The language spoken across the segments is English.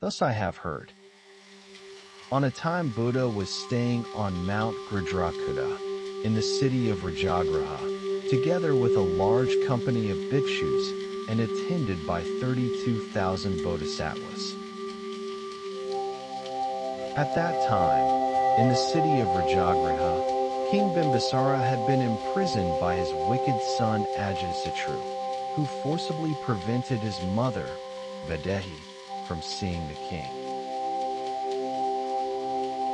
Thus I have heard. On a time Buddha was staying on Mount Gridrakutta in the city of Rajagraha, together with a large company of bhikshus and attended by 32,000 bodhisattvas. At that time, in the city of Rajagraha, King Bimbisara had been imprisoned by his wicked son Ajatasattu, who forcibly prevented his mother, Vaidehi, from seeing the king.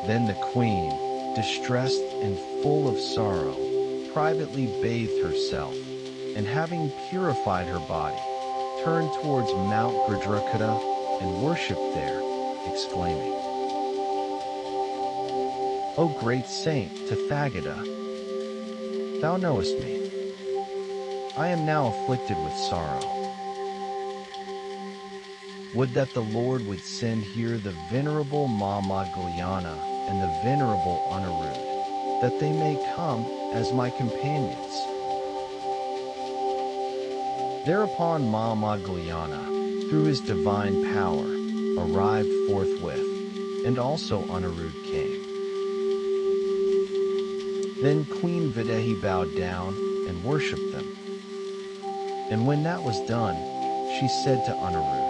Then the queen, distressed and full of sorrow, privately bathed herself, and having purified her body, turned towards Mount Gridrakutta and worshipped there, exclaiming, "O great saint Tathagata, thou knowest me. I am now afflicted with sorrow. Would that the Lord would send here the Venerable Mahamagulyana and the Venerable Anirudh, that they may come as my companions." Thereupon Mahamagulyana, through his divine power, arrived forthwith, and also Anirudh came. Then Queen Vaidehi bowed down and worshipped them. And when that was done, she said to Anirudh,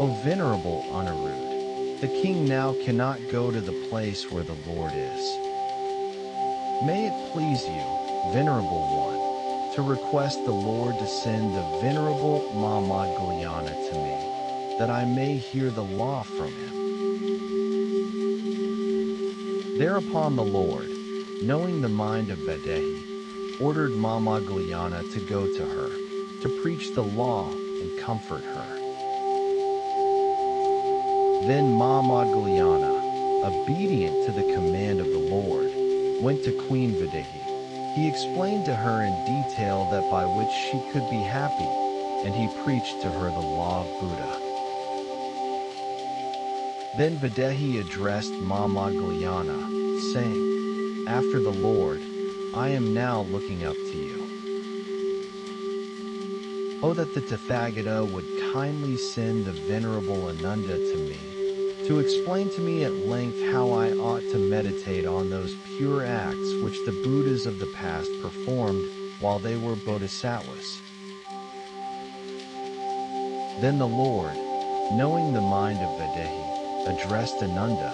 "O Venerable Anirudh, the king now cannot go to the place where the Lord is. May it please you, Venerable One, to request the Lord to send the Venerable Mahamagulyana to me, that I may hear the law from him." Thereupon the Lord, knowing the mind of Vaidehi, ordered Mahamagulyana to go to her, to preach the law and comfort her. Then Mahamagulyana, obedient to the command of the Lord, went to Queen Vaidehi. He explained to her in detail that by which she could be happy, and he preached to her the law of Buddha. Then Vaidehi addressed Mahamagulyana, saying, "After the Lord, I am now looking up to you. Oh, that the Tathagata would kindly send the Venerable Ananda to me, to explain to me at length how I ought to meditate on those pure acts which the Buddhas of the past performed while they were bodhisattvas." Then the Lord, knowing the mind of Vaidehi, addressed Ananda,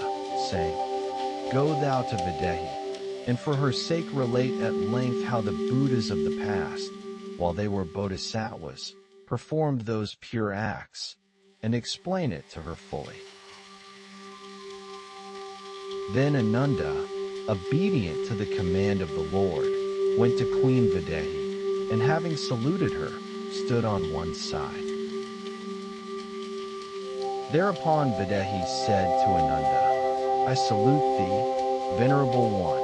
saying, "Go thou to Vaidehi, and for her sake relate at length how the Buddhas of the past, while they were bodhisattvas, performed those pure acts, and explain it to her fully." Then Ananda, obedient to the command of the Lord, went to Queen Vaidehi, and having saluted her, stood on one side. Thereupon Vaidehi said to Ananda, "I salute thee, Venerable One.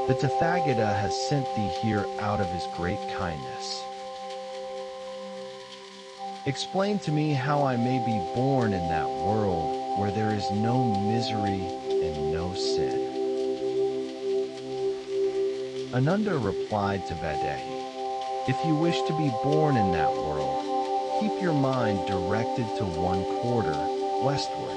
The Tathagata has sent thee here out of his great kindness. Explain to me how I may be born in that world where there is no misery and no sin." Ananda replied to Vaidehi, "If you wish to be born in that world, keep your mind directed to one quarter, westward,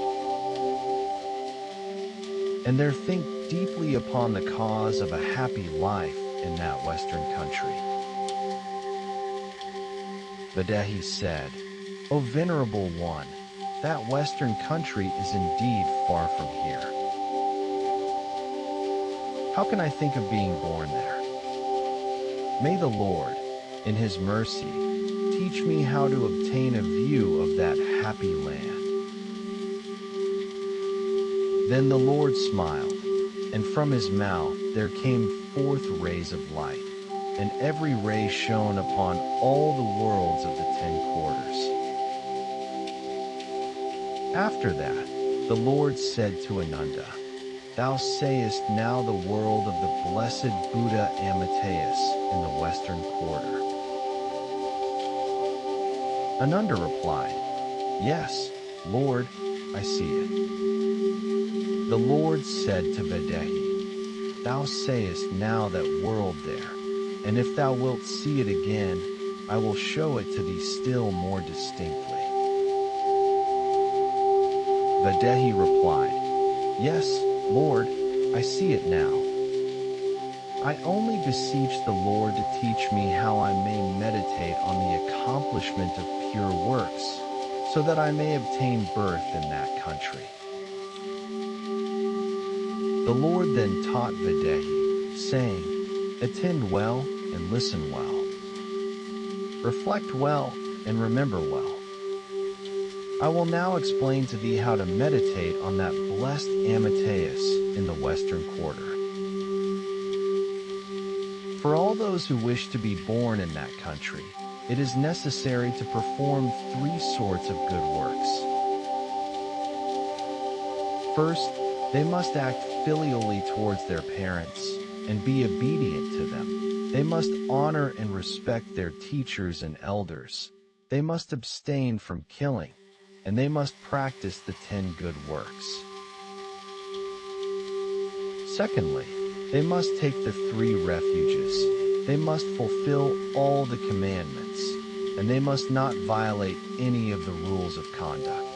and there think deeply upon the cause of a happy life in that western country." Vaidehi said, "O Venerable One, that western country is indeed far from here. How can I think of being born there? May the Lord, in his mercy, teach me how to obtain a view of that happy land." Then the Lord smiled, and from his mouth there came forth rays of light, and every ray shone upon all the worlds of the 10 quarters. After that, the Lord said to Ananda, "Thou sayest now the world of the blessed Buddha Amitabha in the western quarter." Ananda replied, "Yes, Lord, I see it." The Lord said to Vaidehi, "Thou sayest now that world there, and if thou wilt see it again, I will show it to thee still more distinctly." Videhi replied, "Yes, Lord, I see it now. I only beseech the Lord to teach me how I may meditate on the accomplishment of pure works, so that I may obtain birth in that country." The Lord then taught Videhi, saying, "Attend well and listen well. Reflect well and remember well. I will now explain to thee how to meditate on that blessed Amitabha in the western quarter. For all those who wish to be born in that country, it is necessary to perform three sorts of good works. First, they must act filially towards their parents and be obedient to them. They must honor and respect their teachers and elders. They must abstain from killing, and they must practice the 10 good works. Secondly, they must take the 3 refuges. They must fulfill all the commandments, and they must not violate any of the rules of conduct.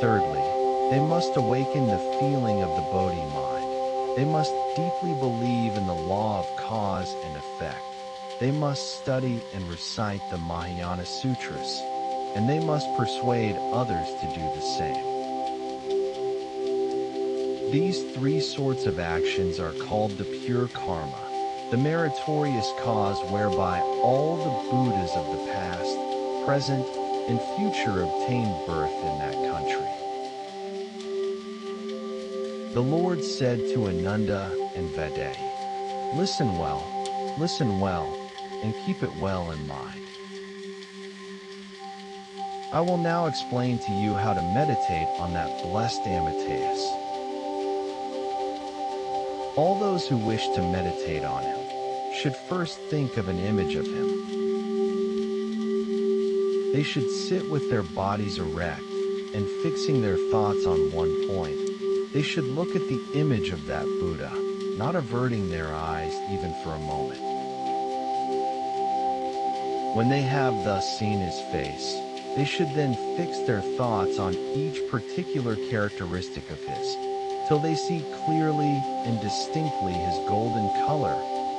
Thirdly, they must awaken the feeling of the Bodhi mind. They must deeply believe in the law of cause and effect. They must study and recite the Mahayana Sutras, and they must persuade others to do the same. These 3 sorts of actions are called the pure karma, the meritorious cause whereby all the Buddhas of the past, present, and future obtained birth in that country. The Lord said to Ananda and Videhi, listen well, and keep it well in mind. I will now explain to you how to meditate on that blessed Amitabha. All those who wish to meditate on him should first think of an image of him. They should sit with their bodies erect and fixing their thoughts on one point. They should look at the image of that Buddha, not averting their eyes even for a moment. When they have thus seen his face, they should then fix their thoughts on each particular characteristic of his, till they see clearly and distinctly his golden color,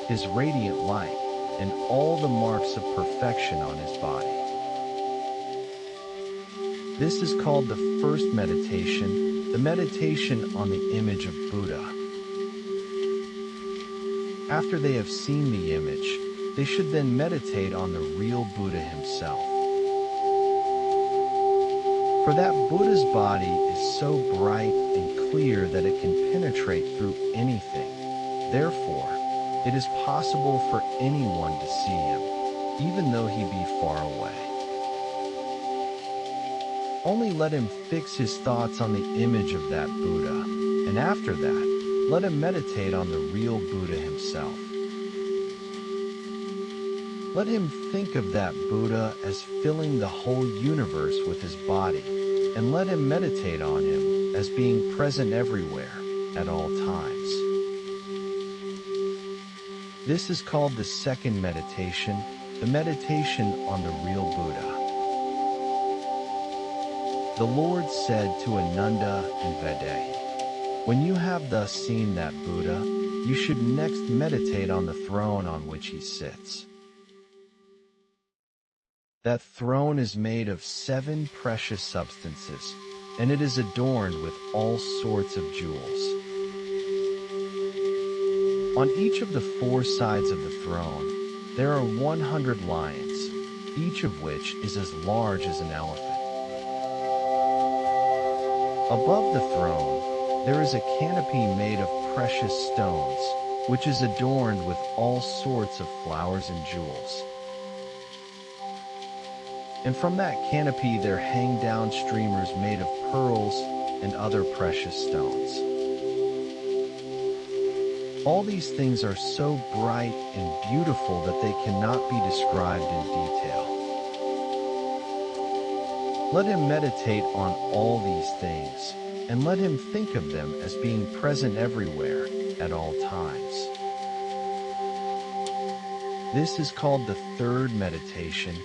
his radiant light, and all the marks of perfection on his body. This is called the first meditation, the meditation on the image of Buddha. After they have seen the image, they should then meditate on the real Buddha himself. For that Buddha's body is so bright and clear that it can penetrate through anything. Therefore, it is possible for anyone to see him, even though he be far away. Only let him fix his thoughts on the image of that Buddha, and after that, let him meditate on the real Buddha himself. Let him think of that Buddha as filling the whole universe with his body, and let him meditate on him as being present everywhere, at all times. This is called the second meditation, the meditation on the real Buddha. The Lord said to Ananda and Videhi, when you have thus seen that Buddha, you should next meditate on the throne on which he sits. That throne is made of 7 precious substances, and it is adorned with all sorts of jewels. On each of the 4 sides of the throne, there are 100 lions, each of which is as large as an elephant. Above the throne, there is a canopy made of precious stones, which is adorned with all sorts of flowers and jewels. And from that canopy there hang down streamers made of pearls and other precious stones. All these things are so bright and beautiful that they cannot be described in detail. Let him meditate on all these things, and let him think of them as being present everywhere, at all times. This is called the third meditation,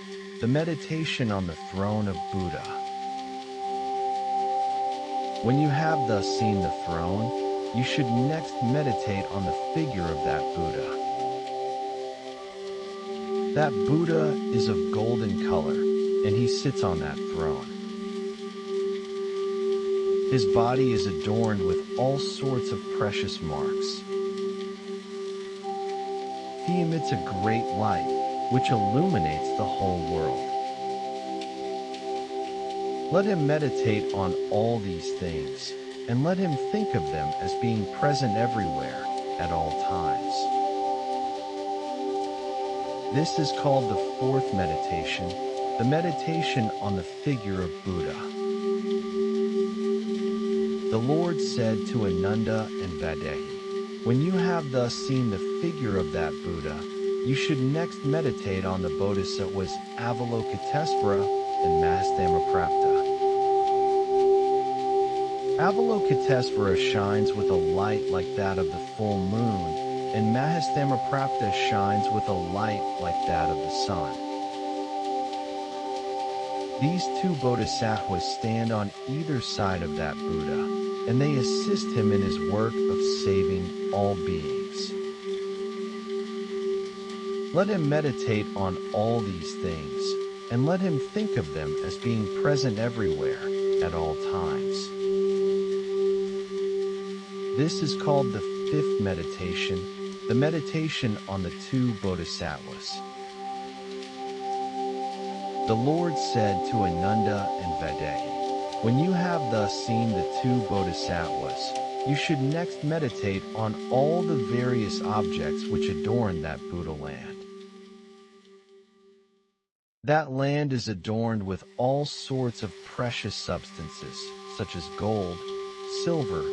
the meditation on the throne of Buddha. When you have thus seen the throne, you should next meditate on the figure of that Buddha. That Buddha is of golden color, and he sits on that throne. His body is adorned with all sorts of precious marks. He emits a great light, which illuminates the whole world. Let him meditate on all these things, and let him think of them as being present everywhere, at all times. This is called the fourth meditation, the meditation on the figure of Buddha. The Lord said to Ananda and Vaidehi, when you have thus seen the figure of that Buddha, you should next meditate on the bodhisattvas Avalokitesvara and Mahayana. Avalokitesvara shines with a light like that of the full moon, and Mahayana shines with a light like that of the sun. These two bodhisattvas stand on either side of that Buddha, and they assist him in his work of saving all beings. Let him meditate on all these things, and let him think of them as being present everywhere, at all times. This is called the fifth meditation, the meditation on the two bodhisattvas. The Lord said to Ananda and Vaidehi, when you have thus seen the two bodhisattvas, you should next meditate on all the various objects which adorn that Buddha land. That land is adorned with all sorts of precious substances, such as gold, silver,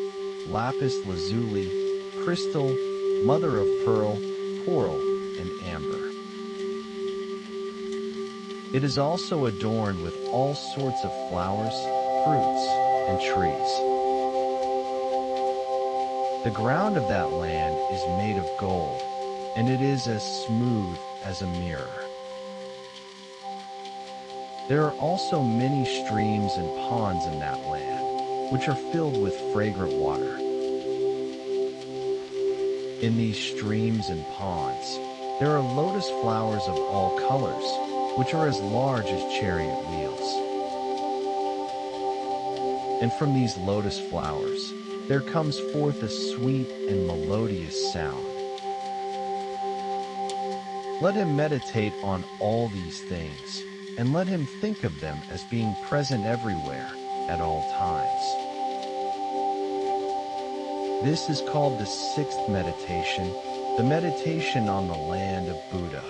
lapis lazuli, crystal, mother of pearl, coral, and amber. It is also adorned with all sorts of flowers, fruits, and trees. The ground of that land is made of gold, and it is as smooth as a mirror. There are also many streams and ponds in that land, which are filled with fragrant water. In these streams and ponds, there are lotus flowers of all colors, which are as large as chariot wheels. And from these lotus flowers, there comes forth a sweet and melodious sound. Let him meditate on all these things, and let him think of them as being present everywhere, at all times. This is called the sixth meditation, the meditation on the land of Buddha.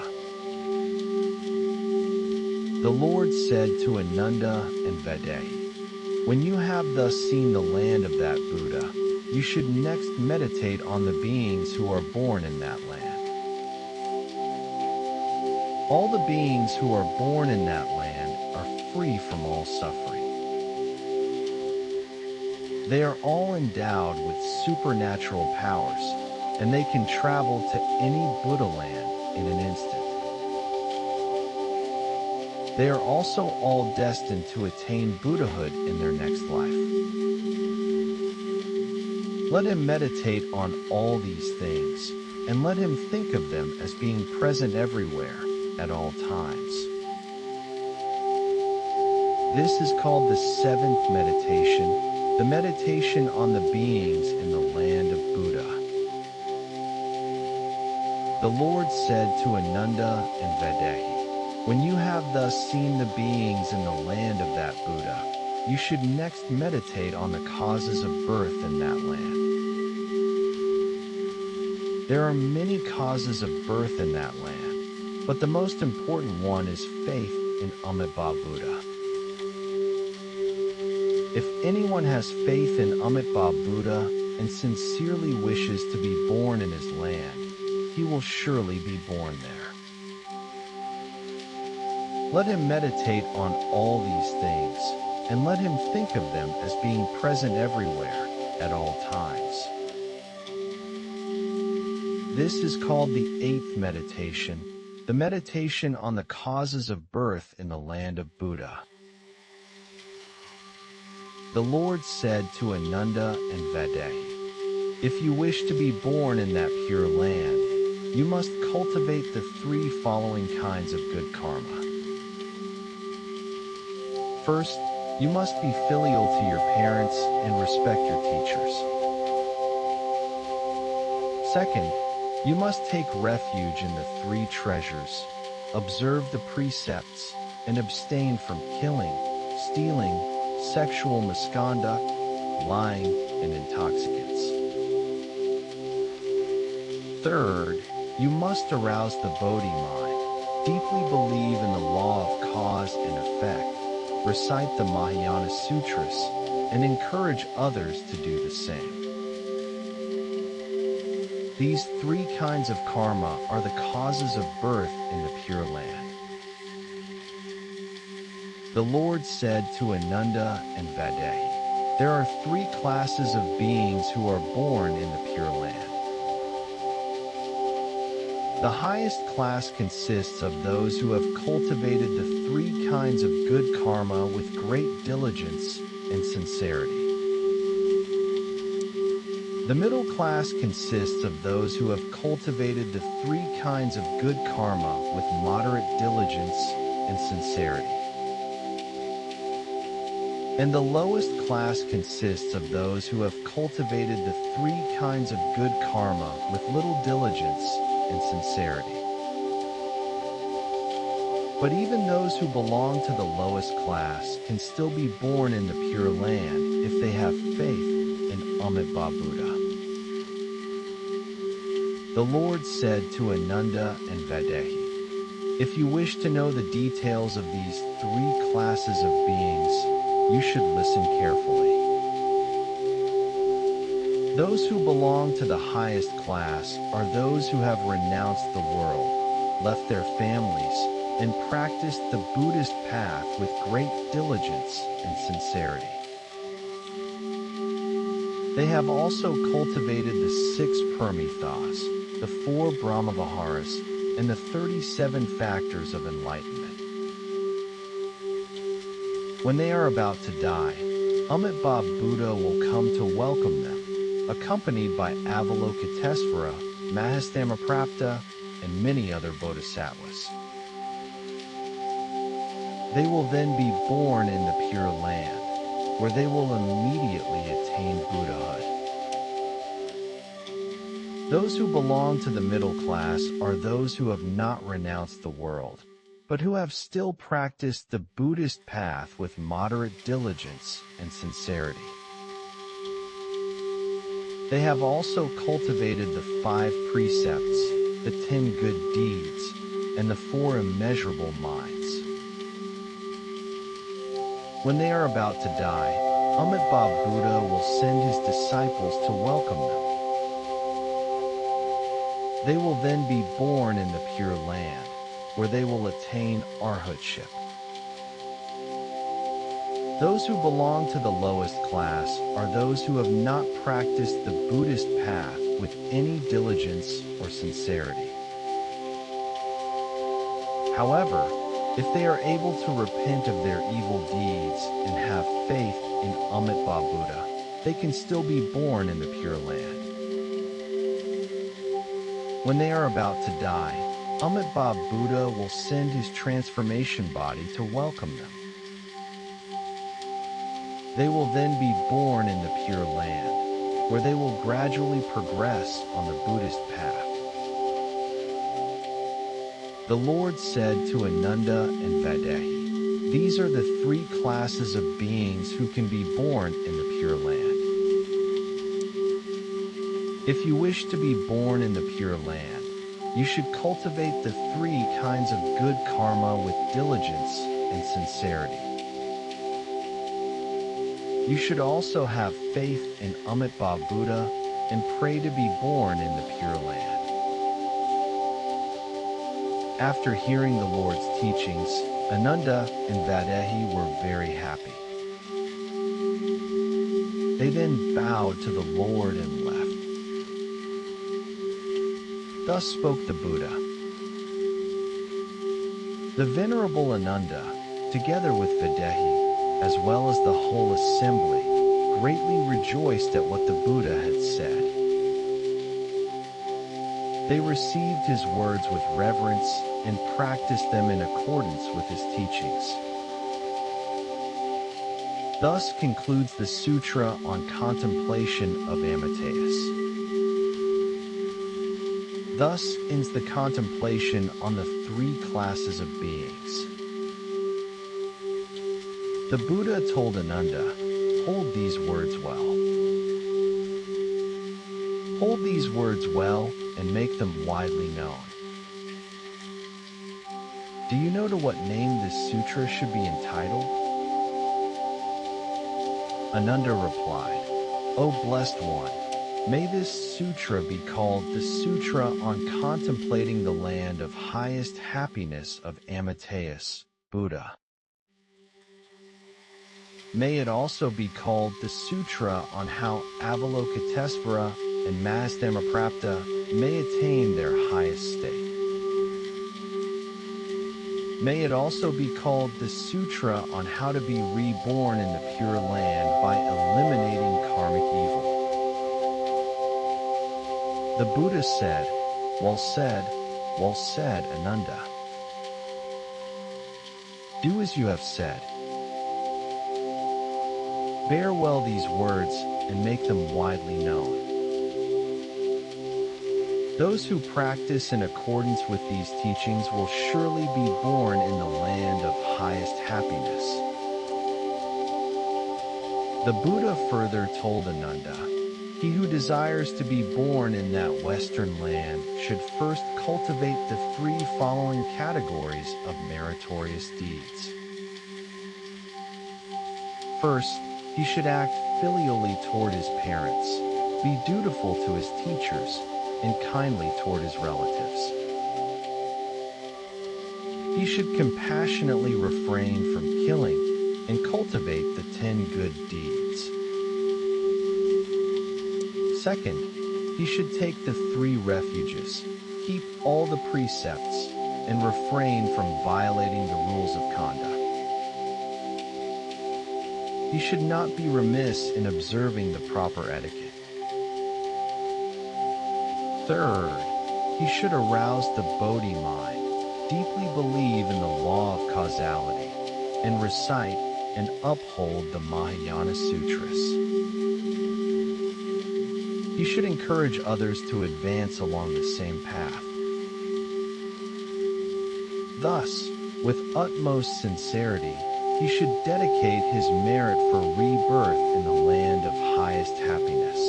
The Lord said to Ananda and Vaidehi, when you have thus seen the land of that Buddha, you should next meditate on the beings who are born in that land. All the beings who are born in that land are free from all suffering. They are all endowed with supernatural powers, and they can travel to any Buddha land in an instant. They are also all destined to attain Buddhahood in their next life. Let him meditate on all these things, and let him think of them as being present everywhere, at all times. This is called the seventh meditation, the meditation on the beings in the land of Buddha. The Lord said to Ananda and Vaidehi, when you have thus seen the beings in the land of that Buddha, you should next meditate on the causes of birth in that land. There are many causes of birth in that land, but the most important one is faith in Amitabha Buddha. If anyone has faith in Amitabha Buddha and sincerely wishes to be born in his land, he will surely be born there. Let him meditate on all these things, and let him think of them as being present everywhere, at all times. This is called the eighth meditation, the meditation on the causes of birth in the land of Buddha. The Lord said to Ananda and Vaidehi, "If you wish to be born in that pure land, you must cultivate the three following kinds of good karma. First, you must be filial to your parents and respect your teachers. Second, you must take refuge in the three treasures, observe the precepts, and abstain from killing, stealing, sexual misconduct, lying, and intoxicants. Third, you must arouse the Bodhi mind, deeply believe in the law of cause and effect, recite the Mahayana Sutras, and encourage others to do the same. These three kinds of karma are the causes of birth in the Pure Land." The Lord said to Ananda and Vaidehi, "There are three classes of beings who are born in the Pure Land. The highest class consists of those who have cultivated the three kinds of good karma with great diligence and sincerity. The middle class consists of those who have cultivated the three kinds of good karma with moderate diligence and sincerity. And the lowest class consists of those who have cultivated the three kinds of good karma with little diligence and sincerity. But even those who belong to the lowest class can still be born in the Pure Land if they have faith in Amitabha Buddha." The Lord said to Ananda and Vaidehi, "If you wish to know the details of these three classes of beings, you should listen carefully. Those who belong to the highest class are those who have renounced the world, left their families, and practiced the Buddhist path with great diligence and sincerity. They have also cultivated the 6 Parmithas, the 4 Brahmaviharas, and the 37 factors of enlightenment. When they are about to die, Amitabha Buddha will come to welcome them, accompanied by Avalokitesvara, Mahastamaprapta, and many other bodhisattvas. They will then be born in the Pure Land, where they will immediately attain Buddhahood. Those who belong to the middle class are those who have not renounced the world, but who have still practiced the Buddhist path with moderate diligence and sincerity. They have also cultivated the 5 precepts, the 10 good deeds, and the 4 immeasurable minds. When they are about to die, Amitabha Buddha will send his disciples to welcome them. They will then be born in the Pure Land, where they will attain arhatship. Those who belong to the lowest class are those who have not practiced the Buddhist path with any diligence or sincerity. However, if they are able to repent of their evil deeds and have faith in Amitabha Buddha, they can still be born in the Pure Land. When they are about to die, Amitabha Buddha will send his transformation body to welcome them. They will then be born in the Pure Land, where they will gradually progress on the Buddhist path. The Lord said to Ananda and Vaidehi, "These are the 3 classes of beings who can be born in the Pure Land. If you wish to be born in the Pure Land, you should cultivate the 3 kinds of good karma with diligence and sincerity. You should also have faith in Amitabha Buddha and pray to be born in the Pure Land." After hearing the Lord's teachings, Ananda and Vaidehi were very happy. They then bowed to the Lord and left. Thus spoke the Buddha. The Venerable Ananda, together with Vaidehi, as well as the whole assembly, greatly rejoiced at what the Buddha had said. They received his words with reverence and practiced them in accordance with his teachings. Thus concludes the Sutra on Contemplation of Amitabha. Thus ends the contemplation on the three classes of beings. The Buddha told Ananda, "Hold these words well. Hold these words well and make them widely known." Do you know to what name this sutra should be entitled? Ananda replied, "O Blessed One, may this sutra be called the Sutra on Contemplating the Land of Highest Happiness of Amitabha, Buddha. May it also be called the Sutra on how Avalokitesvara and Masdhammaprapta may attain their highest state. May it also be called the Sutra on how to be reborn in the Pure Land by eliminating karmic evil." The Buddha said, well said, Ananda. Do as you have said. Bear well these words and make them widely known. Those who practice in accordance with these teachings will surely be born in the land of highest happiness. The Buddha further told Ananda, he who desires to be born in that Western land should first cultivate the three following categories of meritorious deeds. First, he should act filially toward his parents, be dutiful to his teachers, and kindly toward his relatives. He should compassionately refrain from killing and cultivate the 10 good deeds. Second, he should take the 3 refuges, keep all the precepts, and refrain from violating the rules of conduct. He should not be remiss in observing the proper etiquette. Third, he should arouse the Bodhi mind, deeply believe in the law of causality, and recite and uphold the Mahayana Sutras. He should encourage others to advance along the same path. Thus, with utmost sincerity, he should dedicate his merit for rebirth in the land of highest happiness.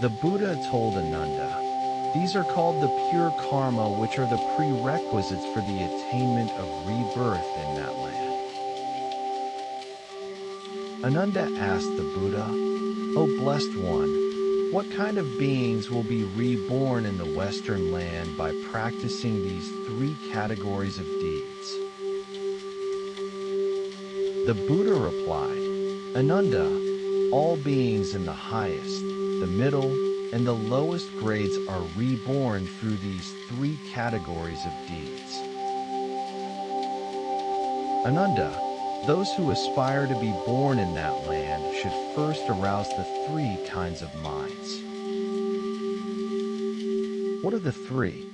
The Buddha told Ananda, these are called the pure karma, which are the prerequisites for the attainment of rebirth in that land. Ananda asked the Buddha, O Blessed One, what kind of beings will be reborn in the Western land by practicing these 3 categories of deeds? The Buddha replied, Ananda, all beings in the highest, the middle, and the lowest grades are reborn through these 3 categories of deeds. Ananda, those who aspire to be born in that land should first arouse the 3 kinds of minds. What are the 3?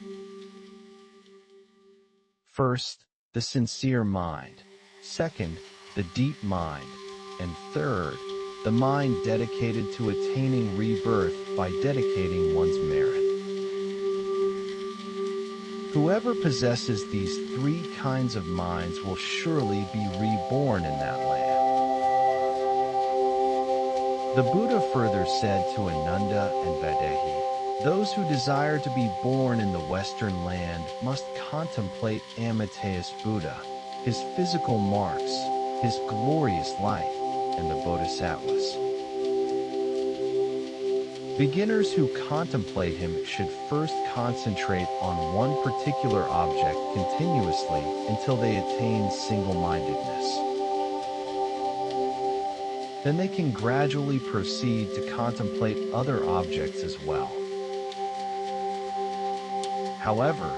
First, the sincere mind. Second, the deep mind. And third, the mind dedicated to attaining rebirth by dedicating one's merit. Whoever possesses these 3 kinds of minds will surely be reborn in that land. The Buddha further said to Ananda and Vaidehi, those who desire to be born in the Western land must contemplate Amitabha Buddha, his physical marks, his glorious light, and the Bodhisattvas. Beginners who contemplate him should first concentrate on one particular object continuously until they attain single-mindedness. Then they can gradually proceed to contemplate other objects as well. However,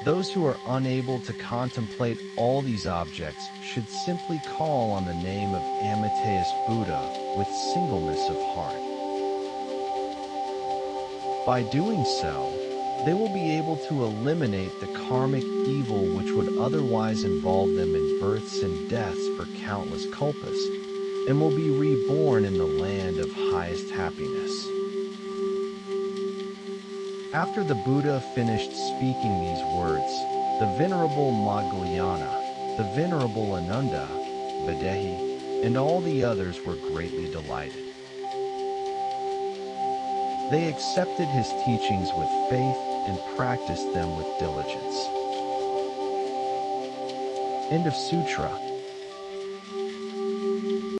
Those who are unable to contemplate all these objects should simply call on the name of Amitabha's Buddha with singleness of heart. By doing so, they will be able to eliminate the karmic evil which would otherwise involve them in births and deaths for countless kalpas, and will be reborn in the land of highest happiness. After the Buddha finished speaking these words, the Venerable Moggallana, the Venerable Ananda, Videhi, and all the others were greatly delighted. They accepted his teachings with faith and practiced them with diligence. End of Sutra.